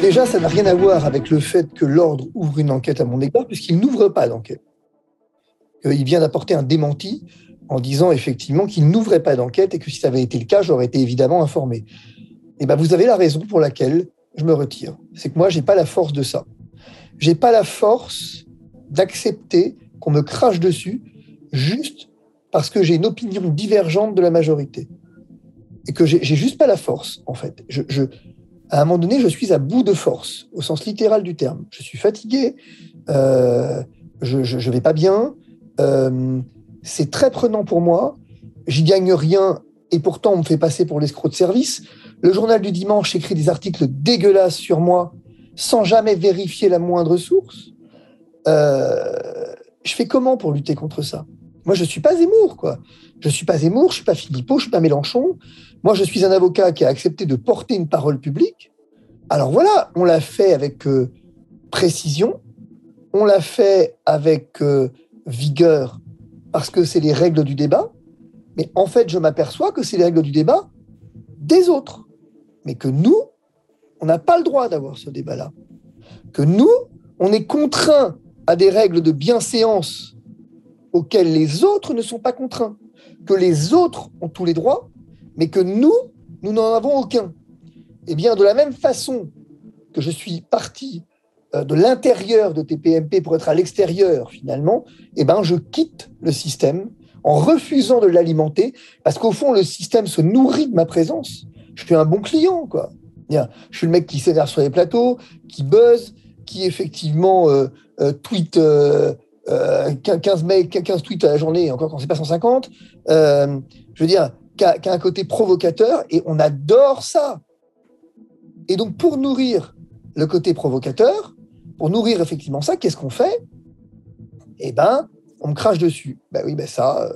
Déjà, ça n'a rien à voir avec le fait que l'ordre ouvre une enquête à mon égard, puisqu'il n'ouvre pas d'enquête. Il vient d'apporter un démenti en disant effectivement qu'il n'ouvrait pas d'enquête et que si ça avait été le cas, j'aurais été évidemment informé. Et ben, vous avez la raison pour laquelle je me retire. C'est que moi, j'ai pas la force de ça. J'ai pas la force d'accepter qu'on me crache dessus juste parce que j'ai une opinion divergente de la majorité. Et que j'ai juste pas la force, en fait. À un moment donné, je suis à bout de force, au sens littéral du terme. Je suis fatigué, je vais pas bien, c'est très prenant pour moi, j'y gagne rien et pourtant on me fait passer pour l'escroc de service. Le journal du dimanche écrit des articles dégueulasses sur moi sans jamais vérifier la moindre source. Je fais comment pour lutter contre ça ? Moi, je suis pas Zemmour, quoi. Je suis pas Zemmour, je suis pas Philippot, je suis pas Mélenchon. Moi, je suis un avocat qui a accepté de porter une parole publique. Alors voilà, on l'a fait avec précision, on l'a fait avec vigueur, parce que c'est les règles du débat. Mais en fait, je m'aperçois que c'est les règles du débat des autres. Mais que nous, on n'a pas le droit d'avoir ce débat-là. Que nous, on est contraints à des règles de bienséance auxquelles les autres ne sont pas contraints. Que les autres ont tous les droits, mais que nous n'en avons aucun. Eh bien, de la même façon que je suis parti de l'intérieur de TPMP pour être à l'extérieur, finalement, eh ben, je quitte le système en refusant de l'alimenter, parce qu'au fond, le système se nourrit de ma présence. Je suis un bon client, quoi. Je suis le mec qui s'énerve sur les plateaux, qui buzz, qui effectivement tweet 15 tweets à la journée, encore quand c'est pas 150. Je veux dire, qui a un côté provocateur, et on adore ça. Et donc, pour nourrir le côté provocateur, pour nourrir effectivement ça, qu'est-ce qu'on fait ? Eh ben, on me crache dessus. Ben oui, ben ça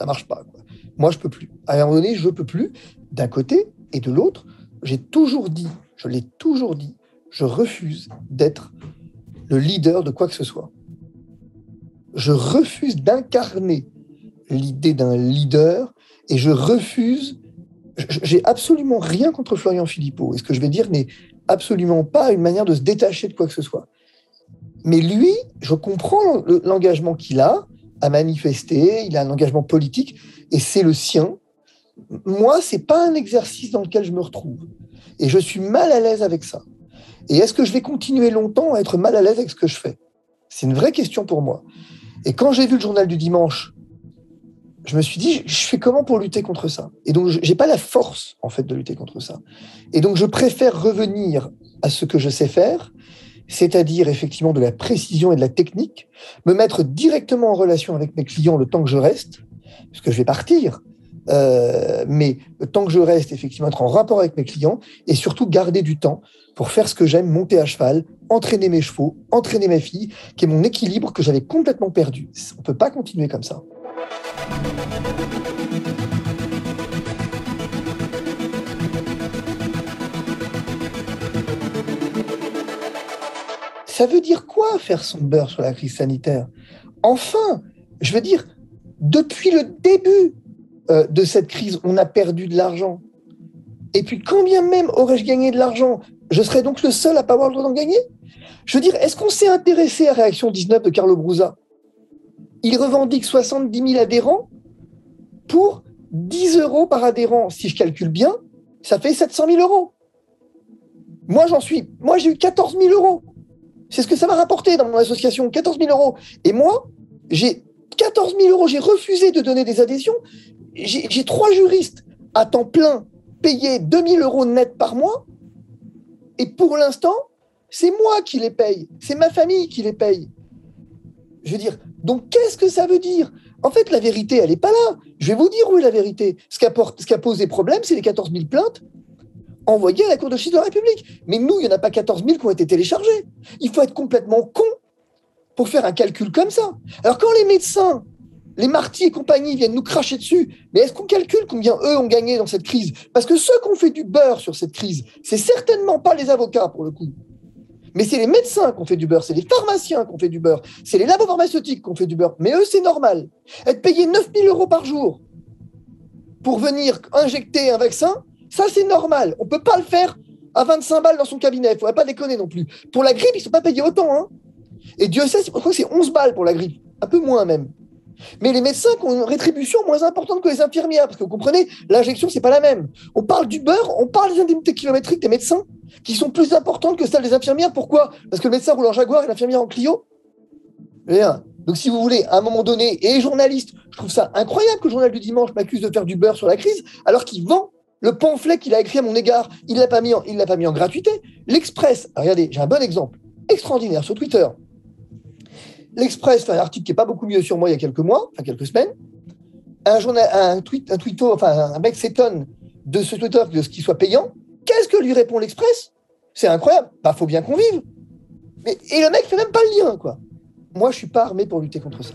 marche pas, quoi. Moi, je peux plus. À un moment donné, je peux plus. D'un côté et de l'autre, je l'ai toujours dit, je refuse d'être le leader de quoi que ce soit. Je refuse d'incarner l'idée d'un leader et je refuse. J'ai absolument rien contre Florian Philippot. Et ce que je vais dire n'est absolument pas une manière de se détacher de quoi que ce soit. Mais lui, je comprends l'engagement qu'il a à manifester, il a un engagement politique, et c'est le sien. Moi, c'est pas un exercice dans lequel je me retrouve. Et je suis mal à l'aise avec ça. Et est-ce que je vais continuer longtemps à être mal à l'aise avec ce que je fais ? C'est une vraie question pour moi. Et quand j'ai vu le journal du dimanche, je me suis dit, je fais comment pour lutter contre ça ? Et donc, j'ai pas la force, en fait, de lutter contre ça. Et donc, je préfère revenir à ce que je sais faire, c'est-à-dire, effectivement, de la précision et de la technique, me mettre directement en relation avec mes clients le temps que je reste, parce que je vais partir, mais le temps que je reste, effectivement, être en rapport avec mes clients, et surtout garder du temps pour faire ce que j'aime, monter à cheval, entraîner mes chevaux, entraîner ma fille, qui est mon équilibre que j'avais complètement perdu. On ne peut pas continuer comme ça. Ça veut dire quoi faire son beurre sur la crise sanitaire ? Enfin, je veux dire, depuis le début de cette crise, on a perdu de l'argent. Et puis, quand bien même aurais-je gagné de l'argent, je serais donc le seul à ne pas avoir le droit d'en gagner ? Je veux dire, est-ce qu'on s'est intéressé à Réaction 19 de Carlo Brusa ? Il revendique 70 000 adhérents pour 10 € par adhérent. Si je calcule bien, ça fait 700 000 €. Moi, j'ai eu 14 000 €. C'est ce que ça m'a rapporté dans mon association, 14 000 €. Et moi, j'ai 14 000 €. J'ai refusé de donner des adhésions. J'ai 3 juristes à temps plein payés 2 000 € net par mois. Et pour l'instant, c'est moi qui les paye. C'est ma famille qui les paye. Je veux dire, donc qu'est-ce que ça veut dire ? En fait, la vérité, elle n'est pas là. Je vais vous dire où est la vérité. Ce qui a posé problème, c'est les 14 000 plaintes envoyées à la Cour de justice de la République. Mais nous, il n'y en a pas 14 000 qui ont été téléchargées. Il faut être complètement con pour faire un calcul comme ça. Alors, quand les médecins les Marty et compagnie viennent nous cracher dessus, mais est-ce qu'on calcule combien eux ont gagné dans cette crise? Parce que ceux qui ont fait du beurre sur cette crise, c'est certainement pas les avocats pour le coup. Mais c'est les médecins qui ont fait du beurre, c'est les pharmaciens qui ont fait du beurre, c'est les labos pharmaceutiques qui ont fait du beurre. Mais eux, c'est normal. Être payé 9 000 euros par jour pour venir injecter un vaccin, ça, c'est normal. On ne peut pas le faire à 25 balles dans son cabinet. Il ne faudrait pas déconner non plus. Pour la grippe, ils ne sont pas payés autant. Hein. Et Dieu sait, je crois que c'est 11 balles pour la grippe. Un peu moins même. Mais les médecins qui ont une rétribution moins importante que les infirmières, parce que vous comprenez, l'injection, c'est pas la même. On parle du beurre, on parle des indemnités kilométriques des médecins, qui sont plus importantes que celles des infirmières. Pourquoi? Parce que le médecin roule en Jaguar et l'infirmière en Clio. Donc, si vous voulez, à un moment donné, et les journalistes, je trouve ça incroyable que le journal du dimanche m'accuse de faire du beurre sur la crise, alors qu'il vend le pamphlet qu'il a écrit à mon égard. Il l'a pas mis en gratuité. L'Express, regardez, j'ai un bon exemple, extraordinaire, sur Twitter. L'Express fait un article qui n'est pas beaucoup mieux sur moi il y a quelques mois, enfin quelques semaines. Un mec s'étonne de ce Twitter, de ce qui soit payant. Qu'est-ce que lui répond l'Express? C'est incroyable. Bah, faut bien qu'on vive. Et le mec fait même pas le lien, quoi. Moi, je suis pas armé pour lutter contre ça.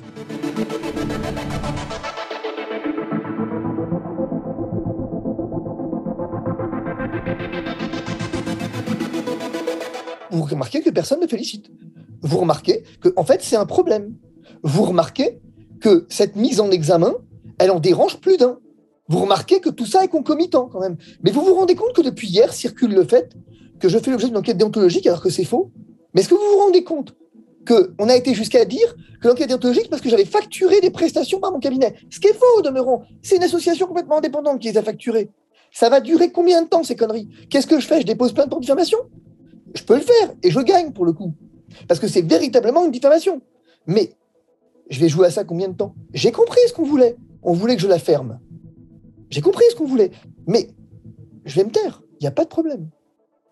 Vous remarquez que personne ne félicite. Vous remarquez que, en fait, c'est un problème. Vous remarquez que cette mise en examen, elle en dérange plus d'un. Vous remarquez que tout ça est concomitant, quand même. Mais vous vous rendez compte que depuis hier circule le fait que je fais l'objet d'une enquête déontologique alors que c'est faux? Mais est-ce que vous vous rendez compte qu'on a été jusqu'à dire que l'enquête déontologique, parce que j'avais facturé des prestations par mon cabinet? Ce qui est faux, au demeurant. C'est une association complètement indépendante qui les a facturées. Ça va durer combien de temps, ces conneries? Qu'est-ce que je fais? Je dépose plainte pour diffamation? Je peux le faire, et je gagne, pour le coup. Parce que c'est véritablement une diffamation. Mais je vais jouer à ça combien de temps? J'ai compris ce qu'on voulait. On voulait que je la ferme. J'ai compris ce qu'on voulait. Mais je vais me taire. Il n'y a pas de problème.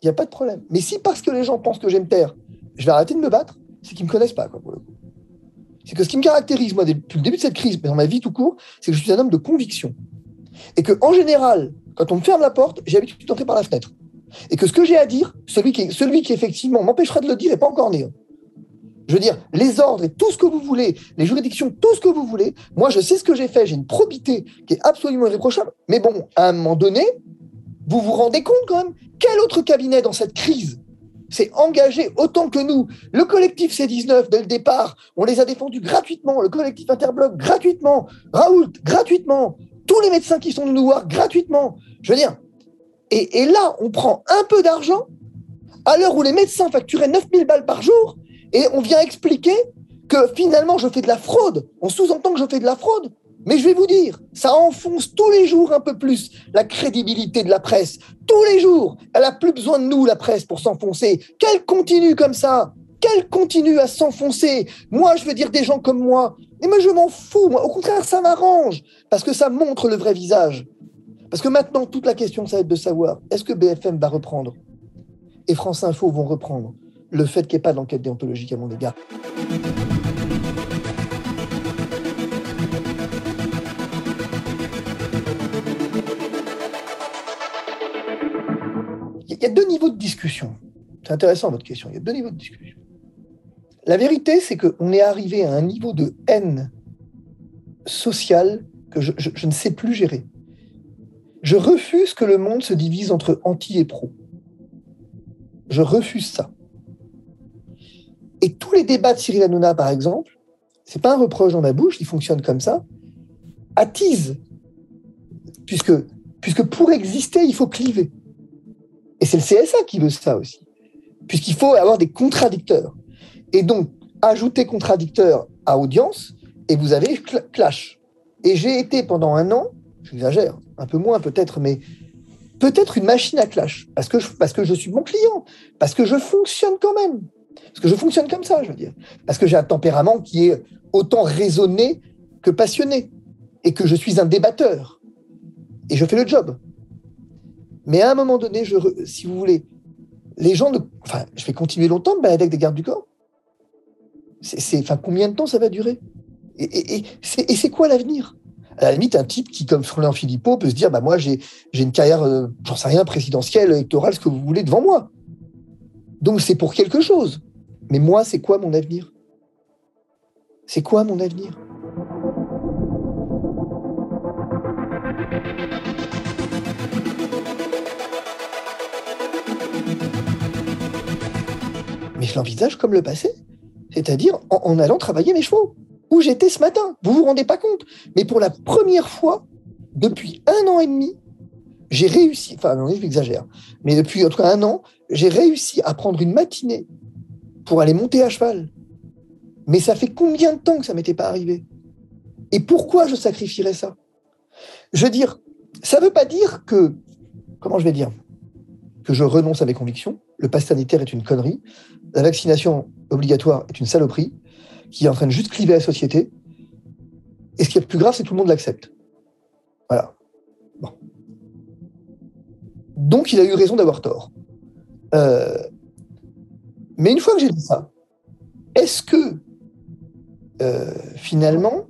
Il n'y a pas de problème. Mais si parce que les gens pensent que je vais me taire, je vais arrêter de me battre, c'est qu'ils ne me connaissent pas, quoi, pour le coup. C'est que ce qui me caractérise, moi, depuis le début de cette crise, mais dans ma vie tout court, c'est que je suis un homme de conviction. Et qu'en général, quand on me ferme la porte, j'ai l'habitude d'entrer par la fenêtre. Et que ce que j'ai à dire, celui qui effectivement m'empêchera de le dire n'est pas encore né. Je veux dire, les ordres et tout ce que vous voulez, les juridictions, tout ce que vous voulez, moi, je sais ce que j'ai fait, j'ai une probité qui est absolument irréprochable. Mais bon, à un moment donné, vous vous rendez compte quand même, quel autre cabinet dans cette crise s'est engagé autant que nous? Le collectif C19, dès le départ, on les a défendus gratuitement, le collectif Interbloc gratuitement, Raoult gratuitement, tous les médecins qui sont venus nous voir gratuitement. Je veux dire, et là, on prend un peu d'argent à l'heure où les médecins facturaient 9 000 balles par jour et on vient expliquer que finalement, je fais de la fraude. On sous-entend que je fais de la fraude. Mais je vais vous dire, ça enfonce tous les jours un peu plus la crédibilité de la presse. Tous les jours, elle n'a plus besoin de nous, la presse, pour s'enfoncer. Qu'elle continue comme ça, qu'elle continue à s'enfoncer. Moi, je veux dire des gens comme moi. Et moi, je m'en fous. Moi. Au contraire, ça m'arrange parce que ça montre le vrai visage. Parce que maintenant, toute la question, ça va être de savoir, est-ce que BFM va reprendre et France Info vont reprendre le fait qu'il n'y ait pas d'enquête déontologique à mon égard? Il y a deux niveaux de discussion. C'est intéressant, votre question. Il y a deux niveaux de discussion. La vérité, c'est qu'on est arrivé à un niveau de haine sociale que je ne sais plus gérer. Je refuse que le monde se divise entre anti et pro. Je refuse ça. Et tous les débats de Cyril Hanouna, par exemple, c'est pas un reproche dans ma bouche, il fonctionne comme ça, attisent. Puisque pour exister, il faut cliver. Et c'est le CSA qui veut ça aussi. Puisqu'il faut avoir des contradicteurs. Et donc, ajouter contradicteur à audience, et vous avez clash. Et j'ai été pendant un an, j'exagère, un peu moins peut-être, mais peut-être une machine à clash, parce que je suis mon client, parce que je fonctionne quand même, parce que je fonctionne comme ça, je veux dire, parce que j'ai un tempérament qui est autant raisonné que passionné, et que je suis un débatteur, et je fais le job. Mais à un moment donné, si vous voulez, les gens, je vais continuer longtemps de balader avec des gardes du corps. Combien de temps ça va durer? Et c'est quoi l'avenir? À la limite, un type qui, comme Florian Philippot, peut se dire, moi, j'ai une carrière, j'en sais rien, présidentielle, électorale, ce que vous voulez, devant moi. Donc, c'est pour quelque chose. Mais moi, c'est quoi mon avenir? C'est quoi mon avenir? Mais je l'envisage comme le passé, c'est-à-dire en allant travailler mes chevaux, où j'étais ce matin. Vous vous rendez pas compte? Mais pour la première fois, depuis 1 an et demi, j'ai réussi, enfin non, j'exagère, mais depuis en tout cas 1 an, j'ai réussi à prendre une matinée pour aller monter à cheval. Mais ça fait combien de temps que ça m'était pas arrivé? Et pourquoi je sacrifierais ça? Je veux dire, ça veut pas dire que, comment je vais dire, que je renonce à mes convictions. Le pass sanitaire est une connerie. La vaccination obligatoire est une saloperie qui est en train de juste cliver la société. Et ce qui est le plus grave, c'est que tout le monde l'accepte. Voilà. Bon. Donc, il a eu raison d'avoir tort. Mais une fois que j'ai dit ça, est-ce que, finalement,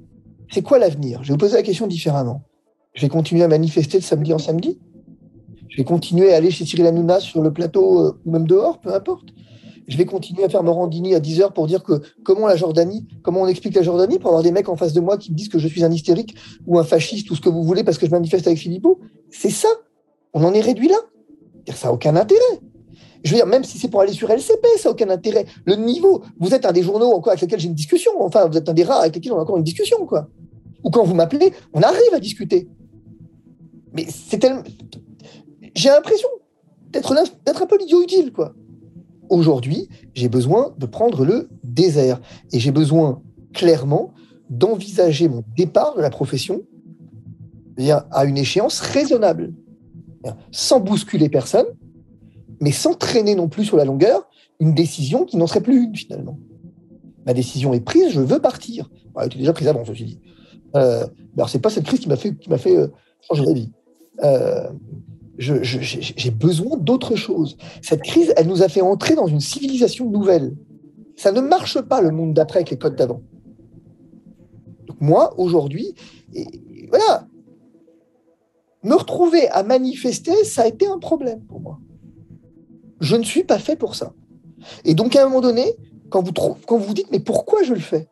c'est quoi l'avenir? Je vais vous poser la question différemment. Je vais continuer à manifester de samedi en samedi? Je vais continuer à aller chez Cyril Hanouna sur le plateau ou même dehors, peu importe. Je vais continuer à faire Morandini à 10h pour dire que comment on explique la Jordanie pour avoir des mecs en face de moi qui me disent que je suis un hystérique ou un fasciste ou ce que vous voulez parce que je manifeste avec Philippot. C'est ça. On en est réduit là. Ça n'a aucun intérêt. Je veux dire, même si c'est pour aller sur LCP, ça n'a aucun intérêt. Le niveau, vous êtes un des journaux encore avec lesquels j'ai une discussion. Enfin, vous êtes un des rares avec lesquels on a encore une discussion, quoi. Ou quand vous m'appelez, on arrive à discuter. Mais c'est tellement... J'ai l'impression d'être un peu l'idiot utile, quoi. Aujourd'hui, j'ai besoin de prendre le désert. Et j'ai besoin, clairement, d'envisager mon départ de la profession à une échéance raisonnable. Sans bousculer personne, mais sans traîner non plus sur la longueur une décision qui n'en serait plus une, finalement. Ma décision est prise, je veux partir. Elle était déjà prise avant, je me suis dit. Alors, c'est pas cette crise qui m'a fait changer la vie. J'ai besoin d'autre chose. Cette crise, elle nous a fait entrer dans une civilisation nouvelle. Ça ne marche pas, le monde d'après, avec les codes d'avant. Donc moi, aujourd'hui, voilà, me retrouver à manifester, ça a été un problème pour moi. Je ne suis pas fait pour ça. Et donc, à un moment donné, quand vous vous dites, mais pourquoi je le fais?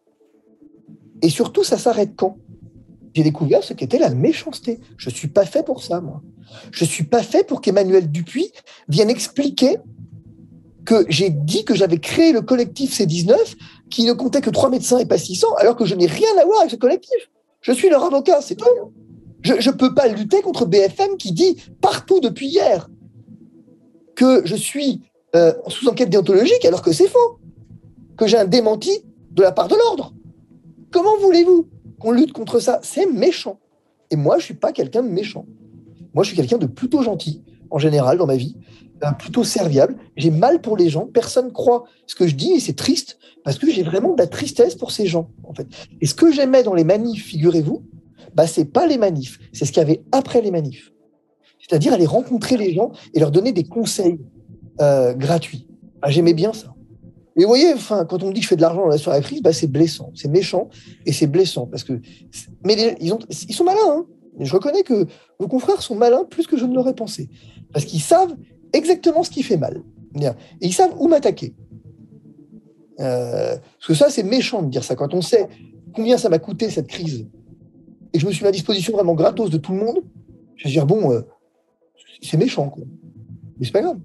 Et surtout, ça s'arrête quand? J'ai découvert ce qu'était la méchanceté. Je ne suis pas fait pour ça, moi. Je ne suis pas fait pour qu'Emmanuel Dupuis vienne expliquer que j'ai dit que j'avais créé le collectif C19 qui ne comptait que 3 médecins et pas 600, alors que je n'ai rien à voir avec ce collectif. Je suis leur avocat, c'est tout. Je ne peux pas lutter contre BFM qui dit partout depuis hier que je suis sous enquête déontologique alors que c'est faux, que j'ai un démenti de la part de l'ordre. Comment voulez-vous qu'on lutte contre ça? C'est méchant. Et moi, je ne suis pas quelqu'un de méchant. Moi, je suis quelqu'un de plutôt gentil, en général, dans ma vie, plutôt serviable. J'ai mal pour les gens. Personne ne croit ce que je dis et c'est triste parce que j'ai vraiment de la tristesse pour ces gens, en fait. Et ce que j'aimais dans les manifs, figurez-vous, ce n'est pas les manifs, c'est ce qu'il y avait après les manifs. C'est-à-dire aller rencontrer les gens et leur donner des conseils gratuits. J'aimais bien ça. Et vous voyez, quand on me dit que je fais de l'argent sur la crise, c'est blessant, c'est méchant et c'est blessant. Parce que, mais ils sont malins. Hein. Je reconnais que vos confrères sont malins plus que je ne l'aurais pensé. Parce qu'ils savent exactement ce qui fait mal. Et ils savent où m'attaquer. Parce que ça, c'est méchant de dire ça. Quand on sait combien ça m'a coûté cette crise et que je me suis mis à disposition vraiment gratos de tout le monde, je vais dire, bon, c'est méchant, quoi. Mais c'est pas grave.